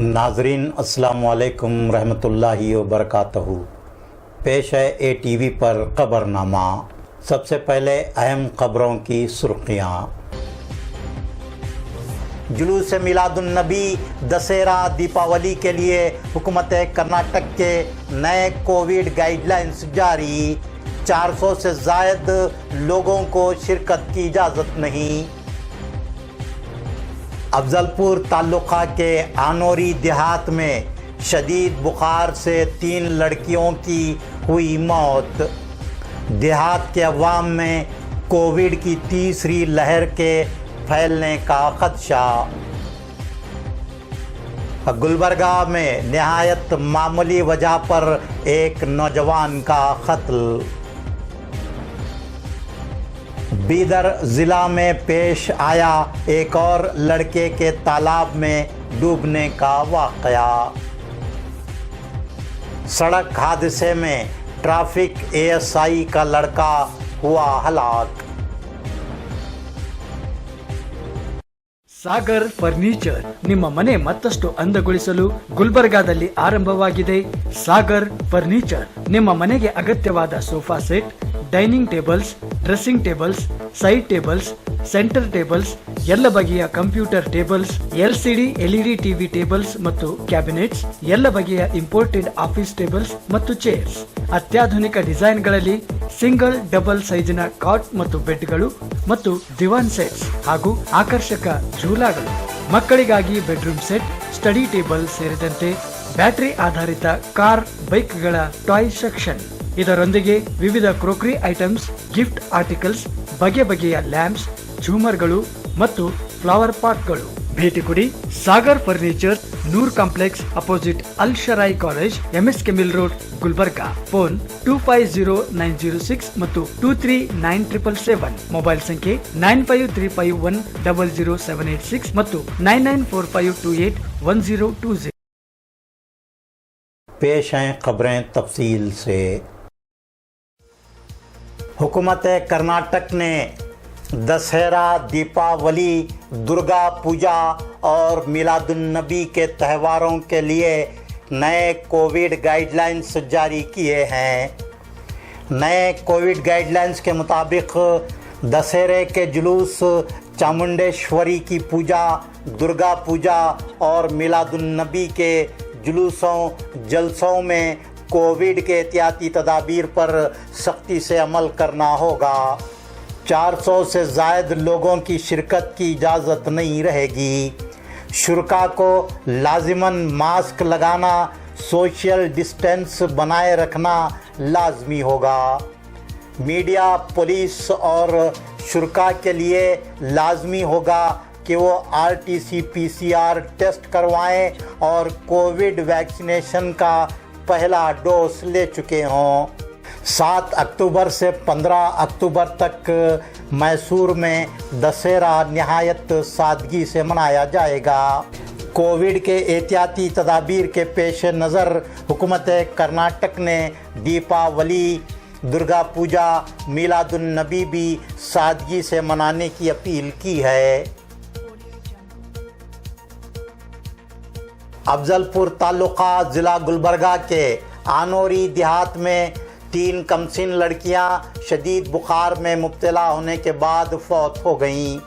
नाजरीन अस्सलाम वालेकुम रहमतुल्लाहि व बरकातहू। पेश है ATV पर खबरनामा। सबसे पहले अहम खबरों की सुर्खियाँ। जुलूस मिलादुन्नबी दशहरा दीपावली के लिए हुकूमत कर्नाटक के नए कोविड गाइडलाइंस जारी। 400 से ज़ायद लोगों को शिरकत की इजाज़त नहीं। अफजलपुर ताल्लुक़ा के आनोरी देहात में शदीद बुखार से 3 लड़कियों की हुई मौत। देहात के अवाम में कोविड की तीसरी लहर के फैलने का खदशा। गुलबर्गा में नहायत मामूली वजह पर एक नौजवान का कत्ल। बीदर ज़िला में पेश आया एक और लड़के के तालाब में डूबने का वाक़या। सड़क हादसे में ट्रैफिक ASI का लड़का हुआ हलाक। ಸಾಗರ್ ಫರ್ನಿಚರ್ ನಿಮ್ಮ ಮನೆ ಮತ್ತಷ್ಟು ಅಂದಗೊಳಿಸಲು ಗುಲ್ಬರ್ಗಾದಲ್ಲಿ ಆರಂಭವಾಗಿದೆ ಸಾಗರ್ ಫರ್ನಿಚರ್. ನಿಮ್ಮ ಮನೆಗೆ ಅಗತ್ಯವಾದ sofa set, dining tables, dressing tables, side tables, centre tables, ಎಲ್ಲ ಬಗೆಯ computer tables, LCD LED TV tables ಮತ್ತು ಕ್ಯಾಬಿನೆಟ್ಸ್, ಎಲ್ಲ ಬಗೆಯ ಇಂಪೋರ್ಟೆಡ್ ಆಫೀಸ್ ಟೇಬಲ್ಸ್ ಮತ್ತು ಚೇರ್ಸ್, ಅತ್ಯಾಧುನಿಕ ಡಿಸೈನ್ಗಳಲ್ಲಿ ಸಿಂಗಲ್ ಡಬಲ್ ಸೈಜಿನ ಕಾಟ್ ಮತ್ತು ಬೆಡ್ಗಳು ಮತ್ತು ದಿವಾನ್ ಸೆಟ್ಸ್ ಹಾಗೂ ಆಕರ್ಷಕ ಝೂಲಾಗಳು, ಮಕ್ಕಳಿಗಾಗಿ ಬೆಡ್ರೂಮ್ ಸೆಟ್, ಸ್ಟಡಿ ಟೇಬಲ್ ಸೇರಿದಂತೆ ಬ್ಯಾಟರಿ ಆಧಾರಿತ ಕಾರ್ ಬೈಕ್ಗಳ ಟಾಯ್ ಸೆಕ್ಷನ್. ಇದರೊಂದಿಗೆ ವಿವಿಧ ಕ್ರೋಕರಿ ಐಟಮ್ಸ್, ಗಿಫ್ಟ್ ಆರ್ಟಿಕಲ್ಸ್, ಬಗೆ ಬಗೆಯ ಲ್ಯಾಂಪ್ಸ್, ಝೂಮರ್ಗಳು ಮತ್ತು ಫ್ಲವರ್ ಪಾಟ್ಗಳು. ಭೇಟಿ ಕೊಡಿ Sagar furniture, Noor complex opposite Al Sharai college, MSK mill road, Gulbarga. Phone 250906 ಮತ್ತು 239777. ಮೊಬೈಲ್ ಸಂಖ್ಯೆ 9535100786 ಮತ್ತು 9945281020. पेश हैं खबरें तफसील से। हुकूमत कर्नाटक ने दशहरा, दीपावली, दुर्गा पूजा और मिलादुन्नबी के त्योहारों के लिए नए कोविड गाइडलाइंस जारी किए हैं। नए कोविड गाइडलाइंस के मुताबिक दशहरे के जुलूस, चामुंडेश्वरी की पूजा, दुर्गा पूजा और मिलादुन्नबी के जुलूसों जलसों में कोविड के एहतियाती तदाबीर पर सख्ती से अमल करना होगा। 400 से ज़ायद लोगों की शिरकत की इजाज़त नहीं रहेगी। शुरका को लाजिमन मास्क लगाना, सोशल डिस्टेंस बनाए रखना लाजमी होगा। मीडिया, पुलिस और शुरका के लिए लाजमी होगा कि वो RT-PCR टेस्ट करवाएं और कोविड वैक्सीनेशन का पहला डोज ले चुके हों। 7 अक्टूबर से 15 अक्टूबर तक मैसूर में दशहरा नहायत सादगी से मनाया जाएगा। कोविड के एहतियाती तदाबीर के पेश नज़र हुकूमत कर्नाटक ने दीपावली, दुर्गा पूजा, मिलादुन्नबी भी सादगी से मनाने की अपील की है। अफजलपुर ताल्लुक़ा ज़िला गुलबर्गा के आनोरी देहात में 3 कमसिन लड़कियां शदीद बुखार में मुब्तला होने के बाद फौत हो गईं।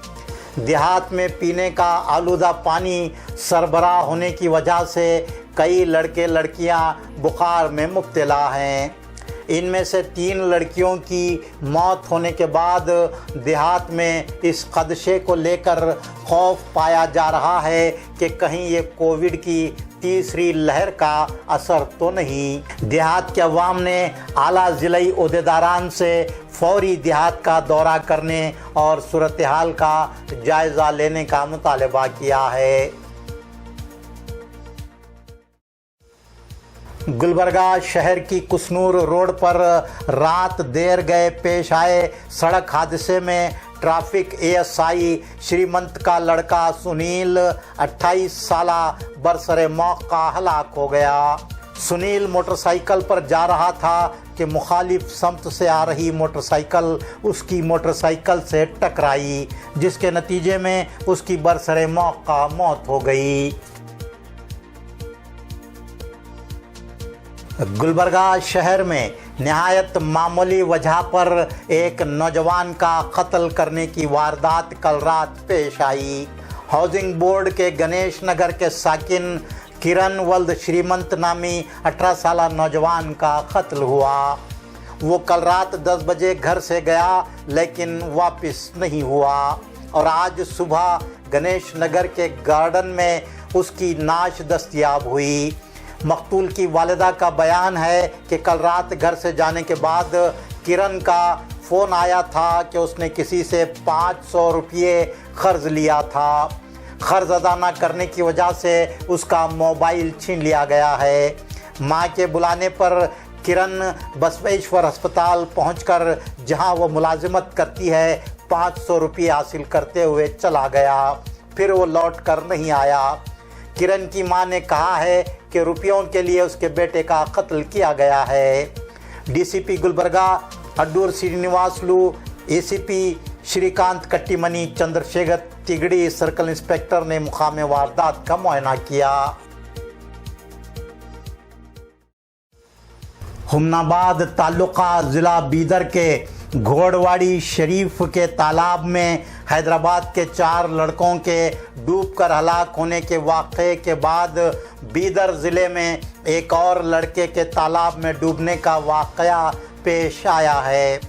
देहात में पीने का आलूदा पानी सरबराह होने की वजह से कई लड़के लड़कियां बुखार में मुब्तला हैं। इनमें से 3 लड़कियों की मौत होने के बाद देहात में इस खदशे को लेकर खौफ पाया जा रहा है कि कहीं ये कोविड की तीसरी लहर का असर तो नहीं। देहात के अवाम ने आला ज़िलाई ओहदेदारान से फौरी देहात का दौरा करने और सूरत हाल का जायज़ा लेने का मुतालबा किया है। गुलबर्गा शहर की कुसनूर रोड पर रात देर गए पेश आए सड़क हादसे में ट्रैफिक ASI श्रीमंत का लड़का सुनील 28 साल बरसरे मौका हलाक हो गया। सुनील मोटरसाइकिल पर जा रहा था कि मुखालिफ समत से आ रही मोटरसाइकिल उसकी मोटरसाइकिल से टकराई, जिसके नतीजे में उसकी बरसरे मौका मौत हो गई। गुलबर्गा शहर में नहायत मामूली वजह पर एक नौजवान का कत्ल करने की वारदात कल रात पेश आई। हाउसिंग बोर्ड के गणेश नगर के साकिन किरण वल्द श्रीमंत नामी 18 साल नौजवान का कत्ल हुआ। वो कल रात 10 बजे घर से गया लेकिन वापस नहीं हुआ और आज सुबह गणेश नगर के गार्डन में उसकी नाश दस्तयाब हुई। मकतूल की वालिदा का बयान है कि कल रात घर से जाने के बाद किरण का फ़ोन आया था कि उसने किसी से 500 रुपये कर्ज लिया था। कर्ज अदा न करने की वजह से उसका मोबाइल छीन लिया गया है। मां के बुलाने पर किरण बसवेश्वर अस्पताल पहुंचकर जहां वो मुलाजिमत करती है 500 रुपये हासिल करते हुए चला गया, फिर वो लौट कर नहीं आया। किरण की मां ने कहा है कि रुपयों के लिए उसके बेटे का कत्ल किया गया है। DCP Gulbarga Addur Srinivasulu, ACP Srikanth Kattimani, Chandrashekar Tigadi circle inspector ने मुकाम वारदात का मुआयना किया। हुमनाबाद तालुका ज़िला बीदर के घोड़वाड़ी शरीफ के तालाब में हैदराबाद के 4 लड़कों के डूबकर हलाक होने के वाक़े के बाद बीदर ज़िले में एक और लड़के के तालाब में डूबने का वाक़या पेश आया है।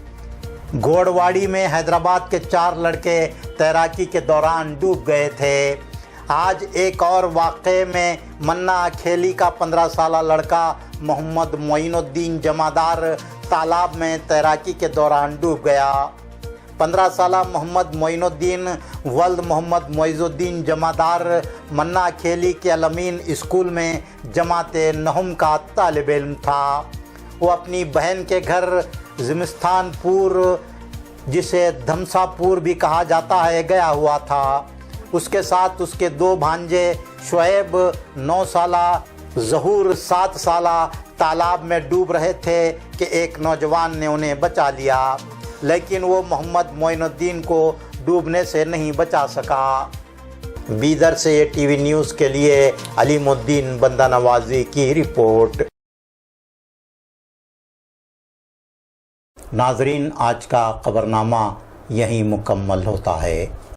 घोड़वाड़ी में हैदराबाद के 4 लड़के तैराकी के दौरान डूब गए थे। आज एक और वाक़े में मन्ना खेली का 15 साल लड़का मोहम्मद मोइनुद्दीन जमादार तालाब में तैराकी के दौरान डूब गया। 15 साल मोहम्मद मोइनुद्दीन वल्द मोहम्मद मोइजुद्दीन जमादार मन्ना खेली के अलमीन स्कूल में जमाते नहुम का तालिब इल्म था। वो अपनी बहन के घर जिमिस्तानपुर, जिसे धमसापुर भी कहा जाता है, गया हुआ था। उसके साथ उसके 2 भांजे शुएब 9 साला, ज़हूर 7 साला तालाब में डूब रहे थे कि एक नौजवान ने उन्हें बचा लिया, लेकिन वो मोहम्मद मोइनुद्दीन को डूबने से नहीं बचा सका। बीदर से ये टीवी न्यूज़ के लिए अलीमुद्दीन बंदा नवाजी की रिपोर्ट। नाजरीन, आज का खबरनामा यहीं मुकम्मल होता है।